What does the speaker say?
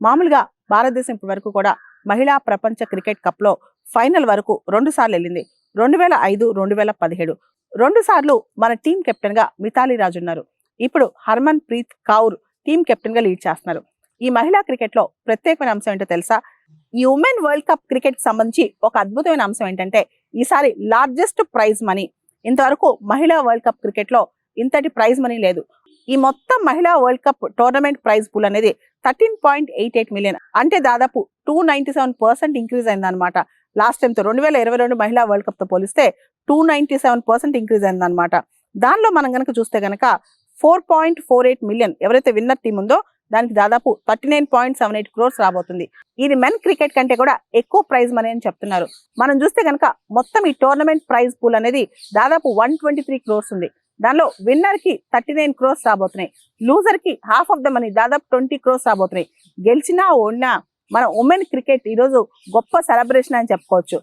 మామూలుగా భారతదేశం ఇప్పటి వరకు కూడా మహిళా ప్రపంచ క్రికెట్ కప్ లో ఫైనల్ వరకు 2 సార్లు వెళ్ళింది. 2005, 2017 2 సార్లు మన టీం కెప్టెన్ గా మిథాలీ రాజ్ ఉన్నారు. ఇప్పుడు హర్మన్ ప్రీత్ కౌర్ టీం కెప్టెన్ గా లీడ్ చేస్తున్నారు. ఈ మహిళా క్రికెట్ లో ప్రత్యేకమైన అంశం ఏంటో తెలుసా? ఈ ఉమెన్ వరల్డ్ కప్ క్రికెట్ సంబంధించి ఒక అద్భుతమైన అంశం ఏంటంటే ఈసారి లార్జెస్ట్ ప్రైజ్ మనీ. ఇంతవరకు మహిళా వరల్డ్ కప్ క్రికెట్ లో ఇంతటి ప్రైజ్ మనీ లేదు. ఈ మొత్తం మహిళా world cup tournament prize pool అనేది 13.88 మిలియన్, అంటే దాదాపు 297% ఇంక్రీజ్ అయిందనమాట. లాస్ట్ టైంతో 2022 మహిళా వరల్డ్ కప్ తో పోలిస్తే 297% ఇంక్రీజ్ అయిందనమాట. దానిలో మనం గనక చూస్తే గనక 4.48 మిలియన్ ఎవరైతే విన్నర్ టీం ఉందో దానికి దాదాపు 39.78 crores రాబోతుంది. ఇది మెన్ క్రికెట్ కంటే కూడా ఎక్కువ ప్రైజ్ మనీ అని చెప్తున్నారు. మనం చూస్తే కనుక మొత్తం ఈ టోర్నమెంట్ ప్రైజ్ పూల్ అనేది దాదాపు 123 crores ఉంది. దానిలో విన్నర్ కి 39 crores రాబోతున్నాయి. లూజర్ కి హాఫ్ ఆఫ్ ద మనీ దాదాపు 20 crores రాబోతున్నాయి. గెలిచినా ఓడినా మన ఉమెన్ క్రికెట్ ఈరోజు గొప్ప సెలబ్రేషన్ అని చెప్పుకోవచ్చు.